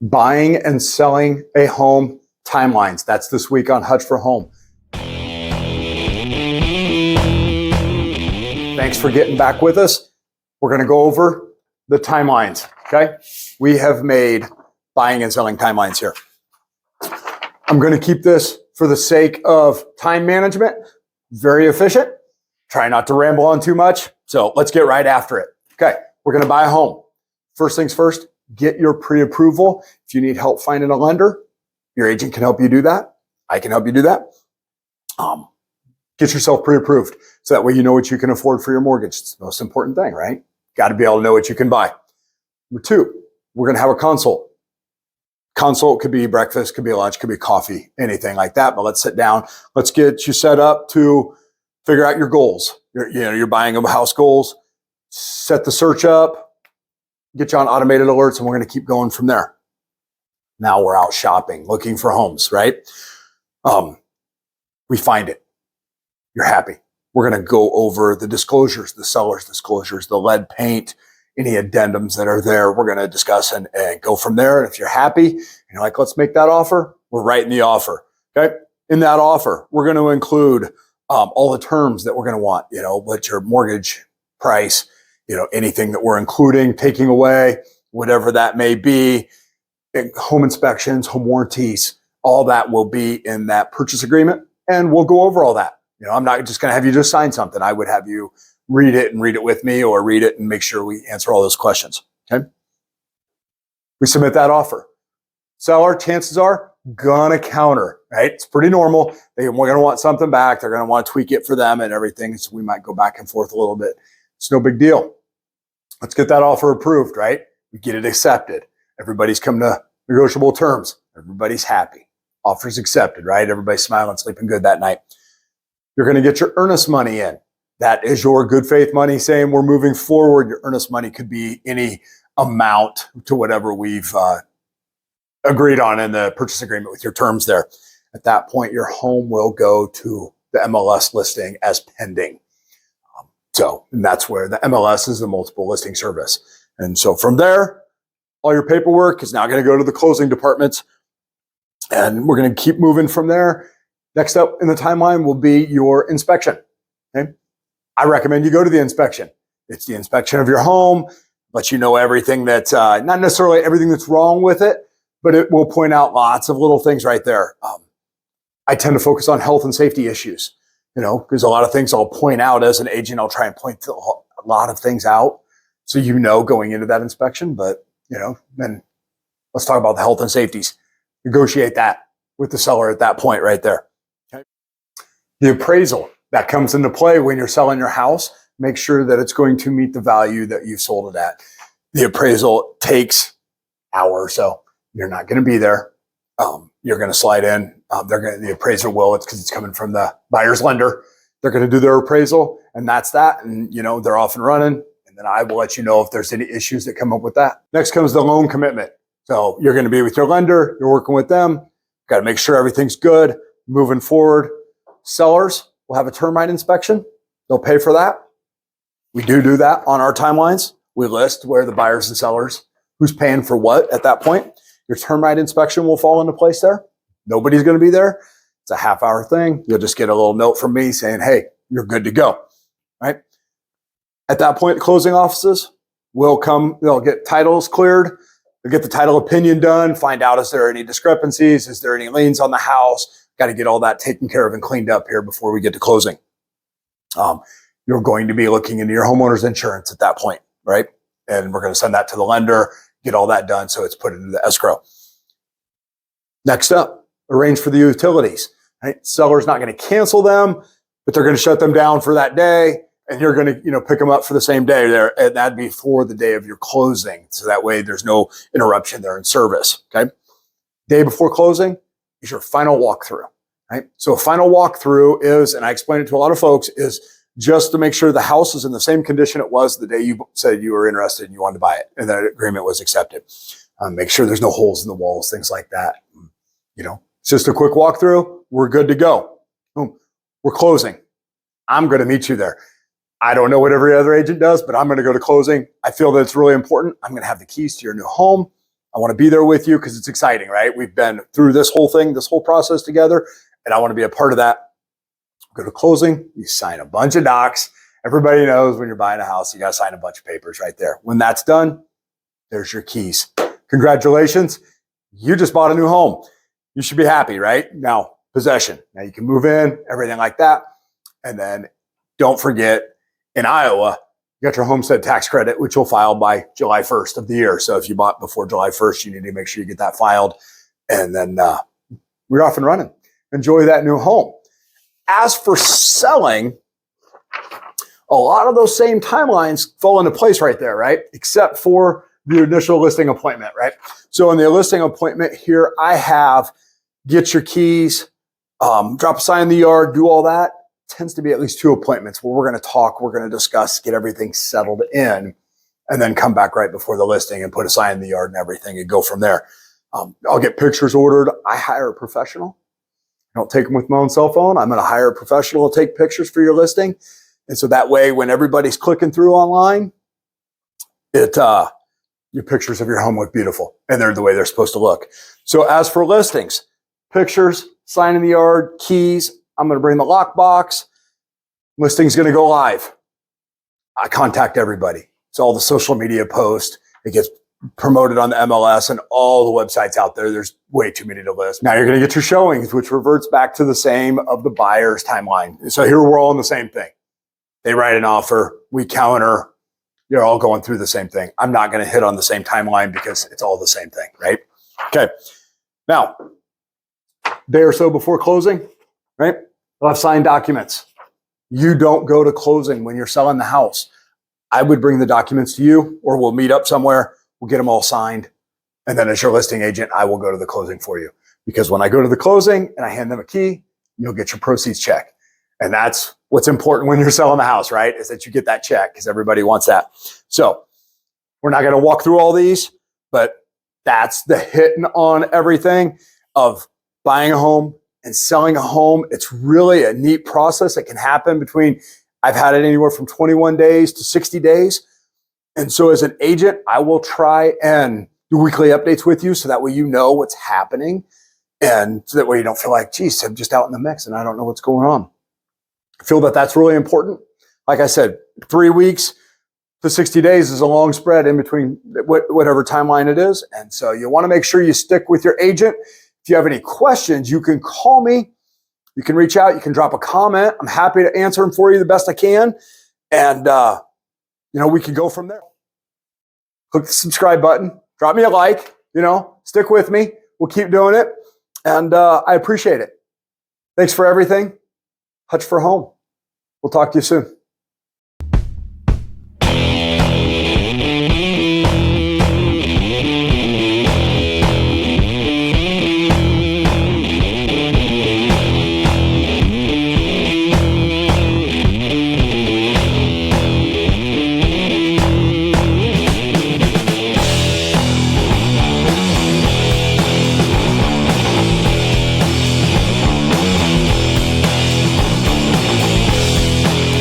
Buying and selling a home timelines. That's this week on Hutch for Home. Thanks for getting back with us. We're going to go over the timelines, okay? We have made buying and selling timelines here. I'm going to keep this for the sake of time management, very efficient. Try not to ramble on too much. So let's get right after it. Okay, we're going to buy a home. First things first, get your pre-approval. If you need help finding a lender, your agent can help you do that. I can help you do that. Get yourself pre-approved so that way you know what you can afford for your mortgage. It's the most important thing, right? Got to be able to know what you can buy. Number two, we're going to have a consult. Consult could be breakfast, could be lunch, could be coffee, anything like that. But let's sit down. Let's get you set up to figure out your goals. You're buying a house goals. Set the search up. Get you on automated alerts, and we're going to keep going from there. Now we're out shopping, looking for homes, right? We find it. You're happy. We're going to go over the disclosures, the seller's disclosures, the lead paint, any addendums that are there. We're going to discuss and go from there. And if you're happy, and you're like, let's make that offer, we're writing the offer. Okay. In that offer, we're going to include all the terms that we're going to want, what's your mortgage price, anything that we're including, taking away, whatever that may be, home inspections, home warranties, all that will be in that purchase agreement. And we'll go over all that. I'm not just going to have you just sign something. I would have you read it and read it with me, or read it and make sure we answer all those questions. Okay. We submit that offer. Seller, chances are, gonna counter, right? It's pretty normal. We're gonna want something back. They're gonna want to tweak it for them and everything. So we might go back and forth a little bit. It's no big deal. Let's get that offer approved, right? We get it accepted. Everybody's come to negotiable terms. Everybody's happy. Offer's accepted, right? Everybody's smiling, sleeping good that night. You're gonna get your earnest money in. That is your good faith money saying we're moving forward. Your earnest money could be any amount to whatever we've agreed on in the purchase agreement with your terms there. At that point, your home will go to the MLS listing as pending. And that's where the MLS is the multiple listing service. And so from there, all your paperwork is now going to go to the closing departments, and we're going to keep moving from there. Next up in the timeline will be your inspection. Okay. I recommend you go to the inspection. It's the inspection of your home, lets you know everything that's, not necessarily everything that's wrong with it, but it will point out lots of little things right there. I tend to focus on health and safety issues, because a lot of things I'll point out as an agent. I'll try and point a lot of things out so going into that inspection. But, then let's talk about the health and safeties. Negotiate that with the seller at that point right there. Okay. The appraisal. That comes into play when you're selling your house. Make sure that it's going to meet the value that you've sold it at. The appraisal takes an hour or so. You're not going to be there. You're going to slide in. The appraiser will. It's because it's coming from the buyer's lender. They're going to do their appraisal, and that's that. And they're off and running. And then I will let you know if there's any issues that come up with that. Next comes the loan commitment. So you're going to be with your lender. You're working with them. Got to make sure everything's good. Moving forward. Sellers. We'll have a termite inspection. They'll pay for that. We do that on our timelines. We list where the buyers and sellers, who's paying for what at that point. Your termite inspection will fall into place there. Nobody's going to be there. It's a half-hour thing. You'll just get a little note from me saying, hey, you're good to go, right? At that point, the closing offices will come. They'll get titles cleared. They'll get the title opinion done, find out, is there any discrepancies? Is there any liens on the house? Got to get all that taken care of and cleaned up here before we get to closing. You're going to be looking into your homeowner's insurance at that point, right? And we're going to send that to the lender, get all that done so it's put into the escrow. Next up, arrange for the utilities. Right? Seller's not going to cancel them, but they're going to shut them down for that day, and you're going to pick them up for the same day there, and that'd be for the day of your closing. So that way there's no interruption there in service. Okay. Day before closing is your final walkthrough, right? So a final walkthrough is, and I explain it to a lot of folks, is just to make sure the house is in the same condition it was the day you said you were interested and you wanted to buy it, and that agreement was accepted. Make sure there's no holes in the walls, things like that. It's just a quick walkthrough. We're good to go. Boom. We're closing. I'm going to meet you there. I don't know what every other agent does, but I'm going to go to closing. I feel that it's really important. I'm going to have the keys to your new home. I want to be there with you because it's exciting, right? We've been through this whole thing, this whole process together, and I want to be a part of that. Go to closing, you sign a bunch of docs. Everybody knows when you're buying a house, you got to sign a bunch of papers right there. When that's done, there's your keys. Congratulations. You just bought a new home. You should be happy, right? Now, possession. Now you can move in, everything like that. And then don't forget, in Iowa, you got your homestead tax credit, which will file by July 1st of the year. So if you bought before July 1st, you need to make sure you get that filed. And then we're off and running. Enjoy that new home. As for selling, a lot of those same timelines fall into place right there, right? Except for the initial listing appointment, right? So in the listing appointment here, I have get your keys, drop a sign in the yard, do all that. Tends to be at least 2 appointments where we're going to talk, we're going to discuss, get everything settled in, and then come back right before the listing and put a sign in the yard and everything and go from there. I'll get pictures ordered. I hire a professional. I don't take them with my own cell phone. I'm going to hire a professional to take pictures for your listing. And so that way, when everybody's clicking through online, your pictures of your home look beautiful and they're the way they're supposed to look. So as for listings, pictures, sign in the yard, keys, I'm going to bring the lockbox. Listing's going to go live. I contact everybody. It's all the social media posts. It gets promoted on the MLS and all the websites out there. There's way too many to list. Now you're going to get your showings, which reverts back to the same of the buyer's timeline. So here we're all in the same thing. They write an offer, we counter. You're all going through the same thing. I'm not going to hit on the same timeline because it's all the same thing, right? Okay. Now, day or so before closing, right? I'll have signed documents. You don't go to closing when you're selling the house. I would bring the documents to you, or we'll meet up somewhere. We'll get them all signed. And then as your listing agent, I will go to the closing for you. Because when I go to the closing and I hand them a key, you'll get your proceeds check. And that's what's important when you're selling the house, right? Is that you get that check because everybody wants that. So we're not going to walk through all these, but that's the hitting on everything of buying a home and selling a home. It's really a neat process that can happen between, I've had it anywhere from 21 days to 60 days. And so as an agent, I will try and do weekly updates with you so that way you know what's happening. And so that way you don't feel like, geez, I'm just out in the mix and I don't know what's going on. I feel that that's really important. Like I said, 3 weeks to 60 days is a long spread in between whatever timeline it is. And so you want to make sure you stick with your agent. If you have any questions, you can call me. You can reach out. You can drop a comment. I'm happy to answer them for you the best I can. And, we can go from there. Click the subscribe button. Drop me a like. Stick with me. We'll keep doing it. And I appreciate it. Thanks for everything. Hutch for home. We'll talk to you soon.